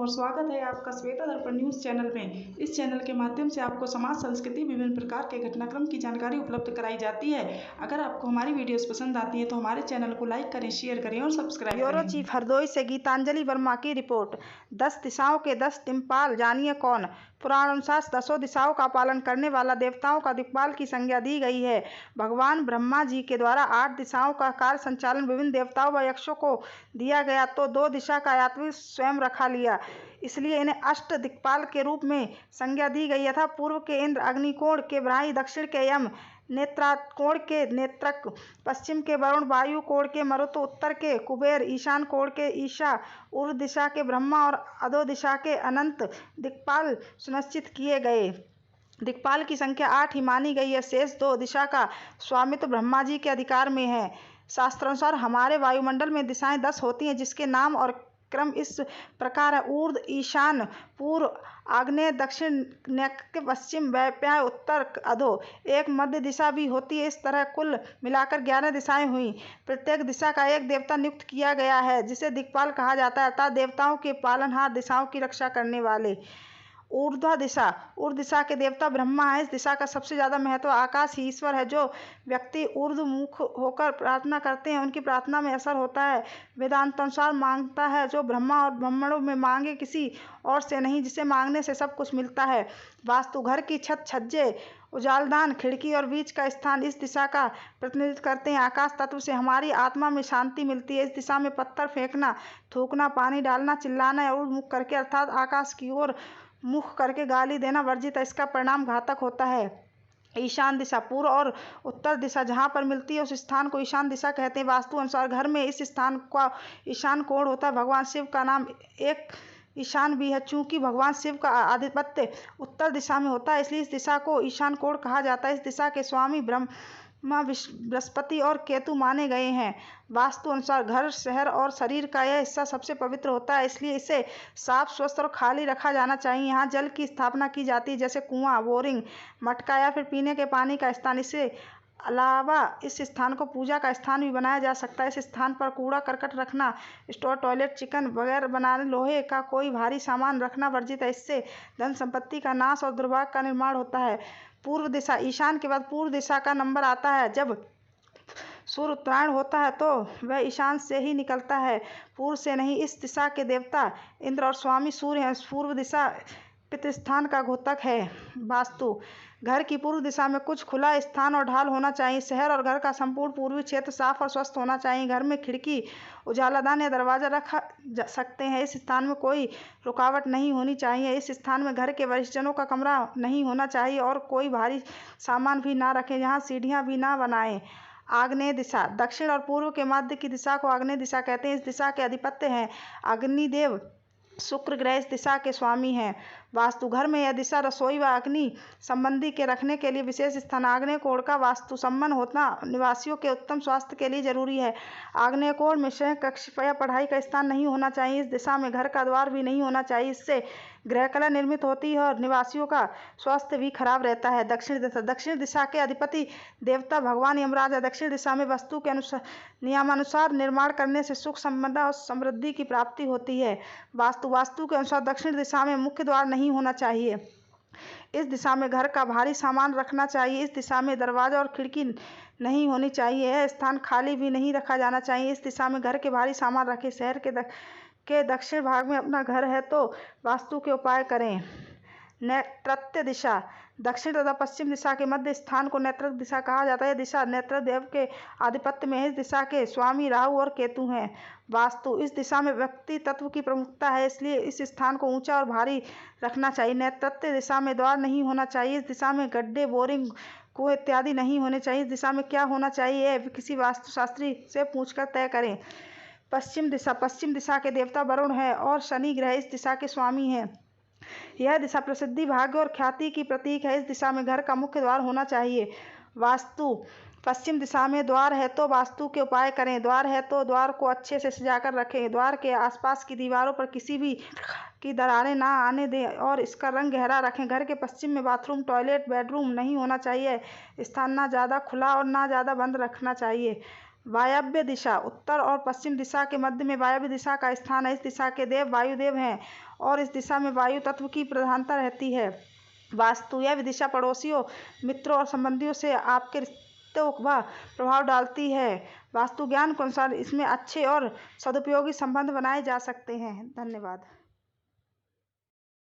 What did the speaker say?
और स्वागत है आपका श्वेता दर्पण न्यूज़ चैनल में। इस चैनल के माध्यम से आपको समाज, संस्कृति, विभिन्न प्रकार के घटनाक्रम की जानकारी उपलब्ध कराई जाती है। अगर आपको हमारी वीडियोस पसंद आती हैं तो हमारे चैनल को लाइक करें, शेयर करें और सब्सक्राइब करें। ब्यूरो चीफ हरदोई से गीतांजलि वर्मा की रिपोर्ट। 10 दिशाओं के 10 दिक्पाल, जानिए कौन। पुराणानुसार 10 दिशाओं का पालन करने वाला देवताओं का दिक्पाल की संज्ञा दी गई है। भगवान ब्रह्मा जी के द्वारा 8 दिशाओं का कार्य संचालन विभिन्न देवताओं व यक्षों को दिया गया तो 2 दिशा का यात्री स्वयं रखा लिया, इसलिए इन्हें अष्ट दिक्पाल के रूप में संज्ञा दी गई। यथा पूर्व के इंद्र, अग्निकोण के ब्राह्मणी, दक्षिण के यम, नेत्राकोण के नेत्रक, पश्चिम के वरुण, वायु कोण के मरुत, उत्तर के कुबेर, ईशान कोण के ईशा, पूर्व दिशा के ब्रह्मा और अधो दिशा के अनंत दिक्पाल सुनिश्चित किए गए। दिक्पाल की संख्या 8 ही मानी गई है। शेष 2 दिशा का स्वामित्व ब्रह्मा जी के अधिकार में है। शास्त्रानुसार हमारे वायुमंडल में दिशाएं 10 होती हैं, जिसके नाम और क्रम इस प्रकार है: ऊर्ध्व, ईशान, पूर्व, आग्नेय, दक्षिण, नैऋत्य, पश्चिम, वायव्य, उत्तर, अधो। एक मध्य दिशा भी होती है। इस तरह कुल मिलाकर 11 दिशाएं हुई। प्रत्येक दिशा का एक देवता नियुक्त किया गया है, जिसे दिक्पाल कहा जाता है, अर्थात देवताओं के पालनहार, दिशाओं की रक्षा करने वाले। ऊर्ध्व दिशा। ऊर्ध्व दिशा के देवता ब्रह्मा है। इस दिशा का सबसे ज्यादा महत्व आकाश ही ईश्वर है। जो व्यक्ति ऊर्ध्वमुख होकर प्रार्थना करते हैं, उनकी प्रार्थना में असर होता है। वेदांतानुसार मांगता है जो ब्रह्मा और ब्रह्मणों में मांगे, किसी और से नहीं, जिसे मांगने से सब कुछ मिलता है। वास्तु। घर की छत, छज्जे, उजालदान, खिड़की और बीच का स्थान इस दिशा का प्रतिनिधित्व करते हैं। आकाश तत्व से हमारी आत्मा में शांति मिलती है। इस दिशा में पत्थर फेंकना, थूकना, पानी डालना, चिल्लाना या ऊर्ध्वमुख करके अर्थात आकाश की ओर मुख करके गाली देना वर्जित है। इसका परिणाम घातक होता है। ईशान दिशा। पूर्व और उत्तर दिशा जहाँ पर मिलती है उस स्थान को ईशान दिशा कहते हैं। वास्तु अनुसार घर में इस स्थान का ईशान कोण होता है। भगवान शिव का नाम एक ईशान भी है। चूंकि भगवान शिव का आधिपत्य उत्तर दिशा में होता है, इसलिए इस दिशा को ईशान कोण कहा जाता है। इस दिशा के स्वामी ब्रह्मा, बृहस्पति और केतु माने गए हैं। वास्तु अनुसार घर, शहर और शरीर का यह हिस्सा सबसे पवित्र होता है, इसलिए इसे साफ, स्वस्थ और खाली रखा जाना चाहिए। यहाँ जल की स्थापना की जाती है, जैसे कुआं, बोरिंग, मटका या फिर पीने के पानी का स्थान। इससे अलावा इस स्थान को पूजा का स्थान भी बनाया जा सकता है। इस स्थान पर कूड़ा करकट रखना, स्टोर, टॉयलेट, चिकन वगैरह बनाने, लोहे का कोई भारी सामान रखना वर्जित है। इससे धन संपत्ति का नाश और दुर्भाग्य का निर्माण होता है। पूर्व दिशा। ईशान के बाद पूर्व दिशा का नंबर आता है। जब सूर्य उत्तरायण होता है तो वह ईशान से ही निकलता है, पूर्व से नहीं। इस दिशा के देवता इंद्र और स्वामी सूर्य हैं। पूर्व दिशा पितृस्थान का घोतक है। वास्तु। घर की पूर्व दिशा में कुछ खुला स्थान और ढाल होना चाहिए। शहर और घर का संपूर्ण पूर्वी क्षेत्र साफ और स्वस्थ होना चाहिए। घर में खिड़की, उजालादान या दरवाजा रख सकते हैं। इस स्थान में कोई रुकावट नहीं होनी चाहिए। इस स्थान में घर के वरिष्ठजनों का कमरा नहीं होना चाहिए और कोई भारी सामान भी ना रखें। यहाँ सीढ़ियाँ भी ना बनाएं। आग्नेय दिशा। दक्षिण और पूर्व के मध्य की दिशा को आग्नेय दिशा कहते हैं। इस दिशा के अधिपत्य हैं अग्निदेव शुक्र ग्रह। इस दिशा के स्वामी हैं। वास्तु। घर में यह दिशा रसोई व अग्नि संबंधी के रखने के लिए विशेष स्थान। आग्नेय कोण का वास्तु संपन्न होना निवासियों के उत्तम स्वास्थ्य के लिए जरूरी है। आग्नेय कोण में शयन कक्ष या पढ़ाई का स्थान नहीं होना चाहिए। इस दिशा में घर का द्वार भी नहीं होना चाहिए। इससे गृह कलह निर्मित होती है और निवासियों का स्वास्थ्य भी खराब रहता है। दक्षिण दिशा। दक्षिण दिशा के अधिपति देवता भगवान यमराज है। दक्षिण दिशा में वस्तु के नियमानुसार निर्माण करने से सुख, संपदा और समृद्धि की प्राप्ति होती है। वास्तु। वास्तु के अनुसार दक्षिण दिशा में मुख्य द्वार नहीं होना चाहिए। इस दिशा में घर का भारी सामान रखना चाहिए। इस दिशा में दरवाजा और खिड़की नहीं होनी चाहिए। यह स्थान खाली भी नहीं रखा जाना चाहिए। इस दिशा में घर के भारी सामान रखें। शहर के दक्षिण भाग में अपना घर है तो वास्तु के उपाय करें। नैऋत्य दिशा। दक्षिण तथा पश्चिम दिशा के मध्य स्थान को नैऋत्य दिशा कहा जाता है। यह दिशा नैऋत्य देव के आधिपत्य में है। इस दिशा के स्वामी राहु और केतु हैं। वास्तु। इस दिशा में व्यक्ति तत्व की प्रमुखता है, इसलिए इस स्थान को ऊंचा और भारी रखना चाहिए। नैऋत्य दिशा में द्वार नहीं होना चाहिए। इस दिशा में गड्ढे, बोरिंग, कुएं इत्यादि नहीं होने चाहिए। इस दिशा में क्या होना चाहिए किसी वास्तुशास्त्री से पूछकर तय करें। पश्चिम दिशा। पश्चिम दिशा के देवता वरुण है और शनि ग्रह इस दिशा के स्वामी हैं। यह दिशा प्रसिद्धि, भाग्य और ख्याति की प्रतीक है। इस दिशा में घर का मुख्य द्वार होना चाहिए। वास्तु। पश्चिम दिशा में द्वार है तो वास्तु के उपाय करें। द्वार है तो द्वार को अच्छे से सजाकर रखें। द्वार के आसपास की दीवारों पर किसी भी की दरारें ना आने दें और इसका रंग गहरा रखें। घर के पश्चिम में बाथरूम, टॉयलेट, बेडरूम नहीं होना चाहिए। स्थान ना ज़्यादा खुला और ना ज़्यादा बंद रखना चाहिए। वायव्य दिशा, उत्तर और पश्चिम दिशा के मध्य में वायव्य दिशा का स्थान है। इस दिशा के देव वायुदेव हैं और इस दिशा में वायु तत्व की प्रधानता रहती है। वास्तु, यह दिशा पड़ोसियों, मित्रों और संबंधियों से आपके रिश्तों का प्रभाव डालती है। वास्तु ज्ञान के अनुसार इसमें अच्छे और सदुपयोगी संबंध बनाए जा सकते हैं। धन्यवाद।